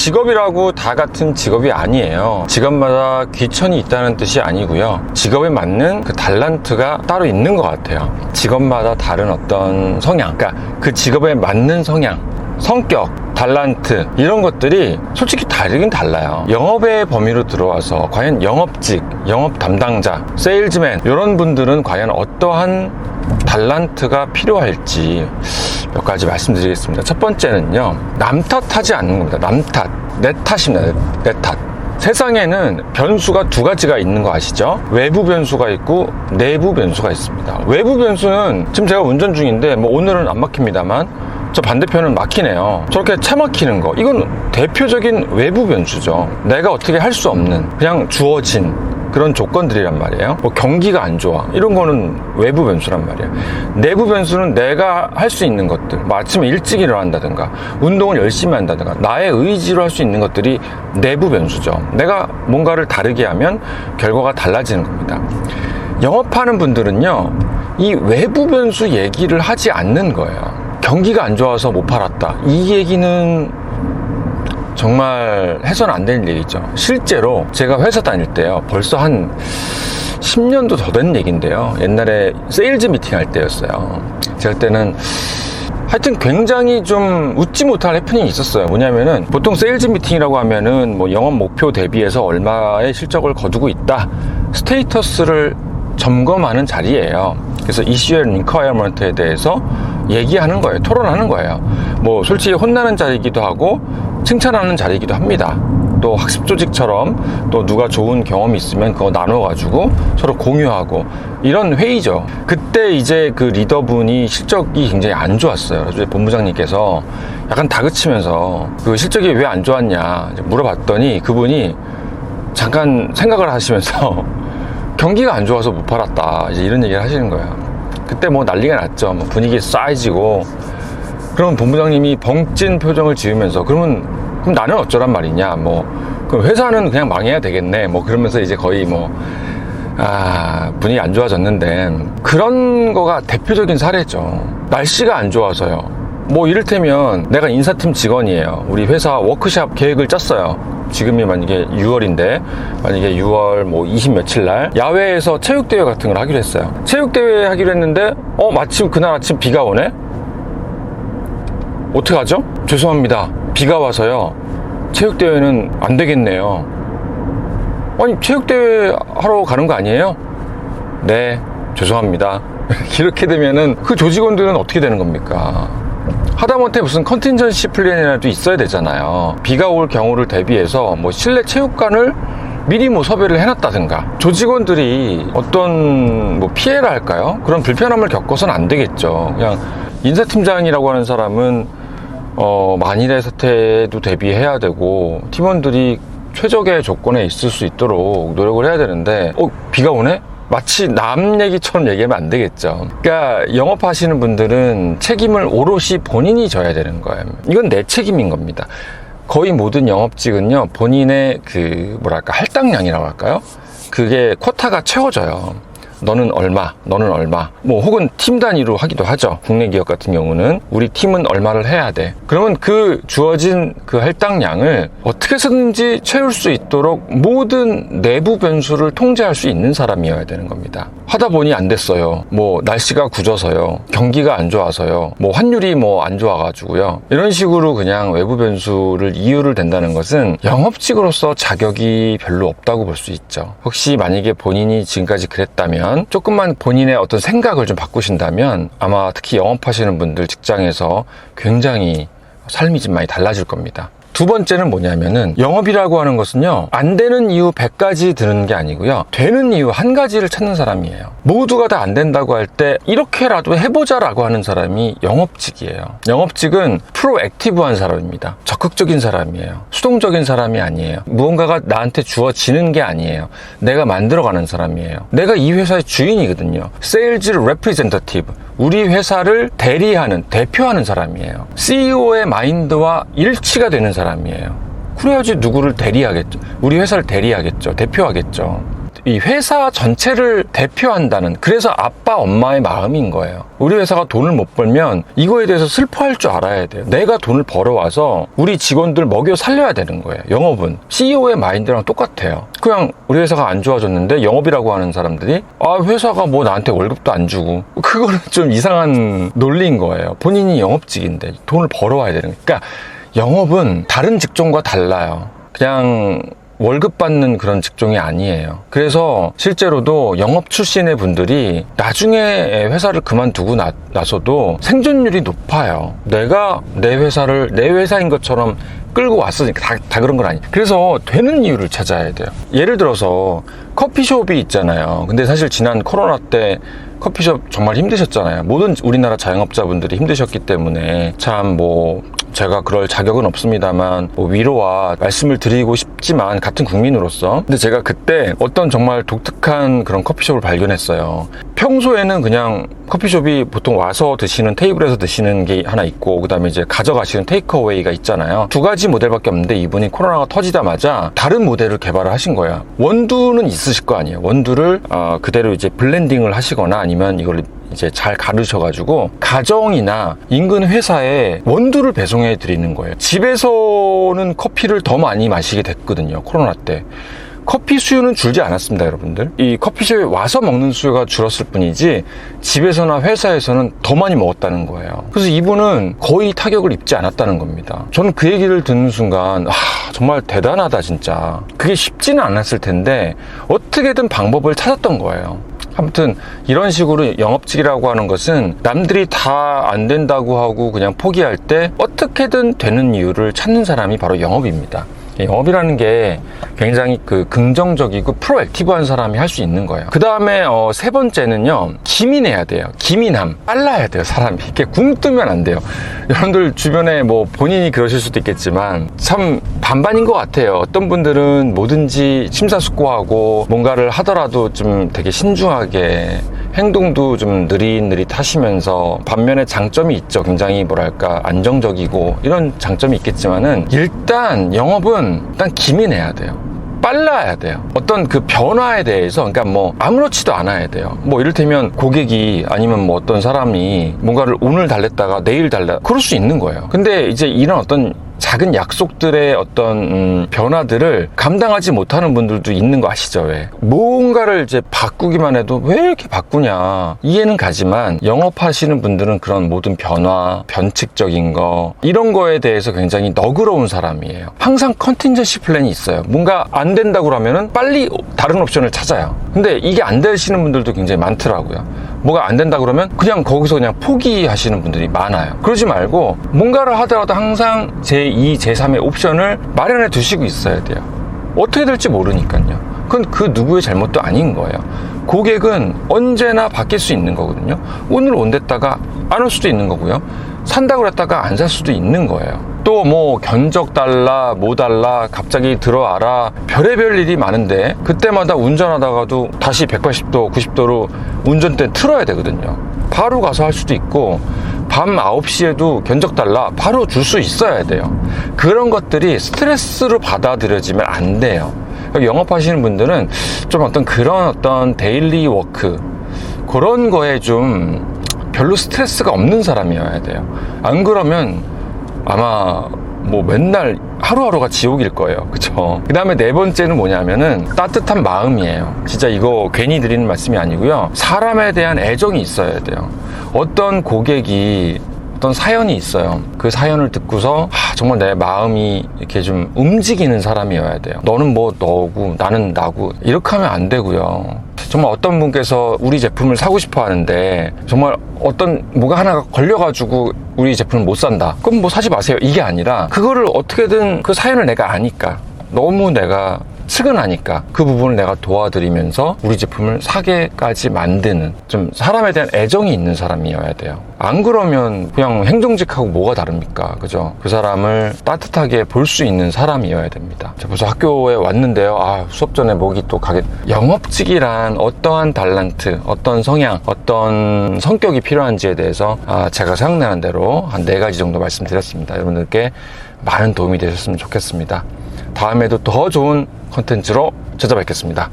직업이라고 다 같은 직업이 아니에요. 직업마다 귀천이 있다는 뜻이 아니고요. 직업에 맞는 그 달란트가 따로 있는 것 같아요. 직업마다 다른 어떤 성향, 그러니까 그 직업에 맞는 성향, 성격, 달란트 이런 것들이 솔직히 다르긴 달라요. 영업의 범위로 들어와서 과연 영업직, 영업 담당자, 세일즈맨 이런 분들은 과연 어떠한 달란트가 필요할지 몇 가지 말씀드리겠습니다. 첫 번째는요, 남 탓하지 않는 겁니다. 남 탓, 내 탓입니다. 내 탓. 세상에는 변수가 두 가지가 있는 거 아시죠? 외부 변수가 있고 내부 변수가 있습니다. 외부 변수는 지금 제가 운전 중인데 뭐 오늘은 안 막힙니다만 저 반대편은 막히네요. 저렇게 차 막히는 거, 이건 대표적인 외부 변수죠. 내가 어떻게 할 수 없는, 그냥 주어진 그런 조건들이란 말이에요. 뭐 경기가 안 좋아, 이런 거는 외부 변수란 말이에요. 내부 변수는 내가 할 수 있는 것들, 뭐 아침에 일찍 일어난다든가 운동을 열심히 한다든가 나의 의지로 할 수 있는 것들이 내부 변수죠. 내가 뭔가를 다르게 하면 결과가 달라지는 겁니다. 영업하는 분들은요, 이 외부 변수 얘기를 하지 않는 거예요. 경기가 안 좋아서 못 팔았다, 이 얘기는 정말 해서는 안 되는 얘기죠. 실제로 제가 회사 다닐 때요, 벌써 한 10년도 더 된 얘기인데요, 옛날에 세일즈 미팅 할 때였어요. 제가 그때는 하여튼 굉장히 좀 웃지 못할 해프닝이 있었어요. 뭐냐면은 보통 세일즈 미팅이라고 하면은 뭐 영업 목표 대비해서 얼마의 실적을 거두고 있다, 스테이터스를 점검하는 자리예요. 그래서 이슈 앤 리퀘어먼트에 대해서 얘기하는 거예요. 토론하는 거예요. 뭐 솔직히 혼나는 자리이기도 하고 칭찬하는 자리이기도 합니다. 또 학습 조직처럼 또 누가 좋은 경험이 있으면 그거 나눠가지고 서로 공유하고 이런 회의죠. 그때 이제 그 리더분이 실적이 굉장히 안 좋았어요. 그래서 본부장님께서 약간 다그치면서 그 실적이 왜 안 좋았냐 물어봤더니 그분이 잠깐 생각을 하시면서 경기가 안 좋아서 못 팔았다, 이제 이런 얘기를 하시는 거예요. 그때 뭐 난리가 났죠. 뭐 분위기 싸해지고. 그러면 본부장님이 벙찐 표정을 지으면서 그럼 나는 어쩌란 말이냐, 뭐 그럼 회사는 그냥 망해야 되겠네, 뭐 그러면서 이제 거의 뭐 분위기 안 좋아졌는데, 그런 거가 대표적인 사례죠. 날씨가 안 좋아서요. 뭐 이를테면 내가 인사팀 직원이에요. 우리 회사 워크샵 계획을 짰어요. 지금이 만약에 6월인데 만약에 6월 뭐 20 며칠 날 야외에서 체육대회 같은 걸 하기로 했어요. 체육대회 하기로 했는데 마침 그날 아침 비가 오네? 어떡하죠? 죄송합니다, 비가 와서요 체육대회는 안 되겠네요. 아니 체육대회 하러 가는 거 아니에요? 네, 죄송합니다. 이렇게 되면은 그 조직원들은 어떻게 되는 겁니까? 하다못해 무슨 컨틴전시 플랜이라도 있어야 되잖아요. 비가 올 경우를 대비해서 뭐 실내 체육관을 미리 뭐 섭외를 해놨다든가, 조직원들이 어떤 뭐 피해를 할까요? 그런 불편함을 겪어서는 안 되겠죠. 그냥 인사팀장이라고 하는 사람은 만일의 사태에도 대비해야 되고 팀원들이 최적의 조건에 있을 수 있도록 노력을 해야 되는데 비가 오네? 마치 남 얘기처럼 얘기하면 안 되겠죠. 그러니까 영업하시는 분들은 책임을 오롯이 본인이 져야 되는 거예요. 이건 내 책임인 겁니다. 거의 모든 영업직은요, 본인의 그 뭐랄까 할당량이라고 할까요? 그게 쿼타가 채워져요. 너는 얼마, 너는 얼마, 뭐 혹은 팀 단위로 하기도 하죠. 국내 기업 같은 경우는 우리 팀은 얼마를 해야 돼. 그러면 그 주어진 그 할당량을 어떻게 해서든지 채울 수 있도록 모든 내부 변수를 통제할 수 있는 사람이어야 되는 겁니다. 하다 보니 안 됐어요. 뭐 날씨가 굳어서요, 경기가 안 좋아서요, 뭐 환율이 뭐 안 좋아가지고요, 이런 식으로 그냥 외부 변수를 이유를 댄다는 것은 영업직으로서 자격이 별로 없다고 볼 수 있죠. 혹시 만약에 본인이 지금까지 그랬다면, 조금만 본인의 어떤 생각을 좀 바꾸신다면 아마 특히 영업하시는 분들 직장에서 굉장히 삶이 좀 많이 달라질 겁니다. 두 번째는 뭐냐면은, 영업이라고 하는 것은요, 안 되는 이유 100가지 드는 게 아니고요, 되는 이유 한 가지를 찾는 사람이에요. 모두가 다 안 된다고 할 때 이렇게라도 해보자라고 하는 사람이 영업직이에요. 영업직은 프로액티브한 사람입니다. 적극적인 사람이에요. 수동적인 사람이 아니에요. 무언가가 나한테 주어지는 게 아니에요. 내가 만들어가는 사람이에요. 내가 이 회사의 주인이거든요. 세일즈 레프리젠터티브, 우리 회사를 대리하는, 대표하는 사람이에요. CEO의 마인드와 일치가 되는 사람이에요. 그래야지 누구를 대리하겠죠. 우리 회사를 대리하겠죠. 대표하겠죠. 이 회사 전체를 대표한다는, 그래서 아빠 엄마의 마음인 거예요. 우리 회사가 돈을 못 벌면 이거에 대해서 슬퍼할 줄 알아야 돼요. 내가 돈을 벌어와서 우리 직원들 먹여 살려야 되는 거예요. 영업은 CEO의 마인드랑 똑같아요. 그냥 우리 회사가 안 좋아졌는데 영업이라고 하는 사람들이 회사가 뭐 나한테 월급도 안 주고, 그거는 좀 이상한 논리인 거예요. 본인이 영업직인데 돈을 벌어와야 되는 거예요. 그러니까 영업은 다른 직종과 달라요. 그냥 월급 받는 그런 직종이 아니에요. 그래서 실제로도 영업 출신의 분들이 나중에 회사를 그만두고 나서도 생존율이 높아요. 내가 내 회사를 내 회사인 것처럼 끌고 왔으니까 다 그런 건 아니에요. 그래서 되는 이유를 찾아야 돼요. 예를 들어서 커피숍이 있잖아요. 근데 사실 지난 코로나 때 커피숍 정말 힘드셨잖아요. 모든 우리나라 자영업자분들이 힘드셨기 때문에 참 제가 그럴 자격은 없습니다만 위로와 말씀을 드리고 싶지만, 같은 국민으로서. 근데 제가 그때 어떤 정말 독특한 그런 커피숍을 발견했어요. 평소에는 그냥 커피숍이 보통 와서 드시는, 테이블에서 드시는 게 하나 있고, 그 다음에 이제 가져가시는 테이크어웨이가 있잖아요. 두 가지 모델밖에 없는데 이분이 코로나가 터지자마자 다른 모델을 개발을 하신 거예요. 원두는 있으실 거 아니에요. 원두를 그대로 이제 블렌딩을 하시거나 아니면 이걸 이제 잘 가르쳐가지고 가정이나 인근 회사에 원두를 배송해 드리는 거예요. 집에서는 커피를 더 많이 마시게 됐거든요. 코로나 때. 커피 수요는 줄지 않았습니다, 여러분들. 이 커피숍에 와서 먹는 수요가 줄었을 뿐이지 집에서나 회사에서는 더 많이 먹었다는 거예요. 그래서 이분은 거의 타격을 입지 않았다는 겁니다. 저는 그 얘기를 듣는 순간 정말 대단하다, 진짜. 그게 쉽지는 않았을 텐데 어떻게든 방법을 찾았던 거예요. 아무튼 이런 식으로 영업직이라고 하는 것은 남들이 다 안 된다고 하고 그냥 포기할 때 어떻게든 되는 이유를 찾는 사람이 바로 영업입니다. 영업이라는 게 굉장히 긍정적이고 프로액티브한 사람이 할 수 있는 거예요. 그 다음에 세 번째는요, 기민해야 돼요. 기민함. 빨라야 돼요, 사람이. 이렇게 굶 뜨면 안 돼요. 여러분들 주변에 본인이 그러실 수도 있겠지만 참 반반인 것 같아요. 어떤 분들은 뭐든지 심사숙고하고 뭔가를 하더라도 좀 되게 신중하게, 행동도 좀 느릿느릿하시면서, 반면에 장점이 있죠. 굉장히 안정적이고 이런 장점이 있겠지만은, 일단 영업은 일단 기민해야 돼요. 빨라야 돼요. 어떤 그 변화에 대해서, 그러니까 아무렇지도 않아야 돼요. 이를테면 고객이 아니면 어떤 사람이 뭔가를 오늘 달랬다가 내일 그럴 수 있는 거예요. 근데 이제 이런 어떤 작은 약속들의 어떤 변화들을 감당하지 못하는 분들도 있는 거 아시죠? 왜? 뭔가를 이제 바꾸기만 해도 왜 이렇게 바꾸냐, 이해는 가지만 영업하시는 분들은 그런 모든 변화, 변칙적인 거, 이런 거에 대해서 굉장히 너그러운 사람이에요. 항상 컨틴전시 플랜이 있어요. 뭔가 안 된다고 하면은 빨리 다른 옵션을 찾아요. 근데 이게 안 되시는 분들도 굉장히 많더라고요. 뭐가 안 된다 그러면 그냥 거기서 그냥 포기하시는 분들이 많아요. 그러지 말고 뭔가를 하더라도 항상 제2, 제3의 옵션을 마련해 두시고 있어야 돼요. 어떻게 될지 모르니까요. 그건 그 누구의 잘못도 아닌 거예요. 고객은 언제나 바뀔 수 있는 거거든요. 오늘 온댔다가 안 올 수도 있는 거고요. 산다고 그랬다가 안 살 수도 있는 거예요. 또 견적 달라, 뭐 달라, 갑자기 들어와라, 별의별 일이 많은데 그때마다 운전하다가도 다시 180도, 90도로 운전대 틀어야 되거든요. 바로 가서 할 수도 있고, 밤 9시에도 견적 달라, 바로 줄 수 있어야 돼요. 그런 것들이 스트레스로 받아들여지면 안 돼요. 영업하시는 분들은 좀 그런 데일리 워크, 그런 거에 좀 별로 스트레스가 없는 사람이어야 돼요. 안 그러면 아마 맨날 하루하루가 지옥일 거예요. 그쵸? 그 다음에 네 번째는 뭐냐면은 따뜻한 마음이에요. 진짜 이거 괜히 드리는 말씀이 아니고요. 사람에 대한 애정이 있어야 돼요. 어떤 고객이 어떤 사연이 있어요. 그 사연을 듣고서 정말 내 마음이 이렇게 좀 움직이는 사람이어야 돼요. 너는 너고 나는 나고 이렇게 하면 안 되고요. 정말 어떤 분께서 우리 제품을 사고 싶어 하는데 정말 뭐가 하나가 걸려가지고 우리 제품을 못 산다. 그럼 사지 마세요. 이게 아니라 그거를 어떻게든 그 사연을 내가 아니까, 너무 내가 측은하니까 그 부분을 내가 도와드리면서 우리 제품을 사게까지 만드는, 좀 사람에 대한 애정이 있는 사람이어야 돼요. 안 그러면 그냥 행정직하고 뭐가 다릅니까? 그죠? 그 사람을 따뜻하게 볼 수 있는 사람이어야 됩니다. 자, 벌써 학교에 왔는데요. 수업 전에 목이 또 영업직이란 어떠한 달란트, 어떤 성향, 어떤 성격이 필요한지에 대해서 제가 생각나는 대로 한 4가지 정도 말씀드렸습니다. 여러분들께 많은 도움이 되셨으면 좋겠습니다. 다음에도 더 좋은 컨텐츠로 찾아뵙겠습니다.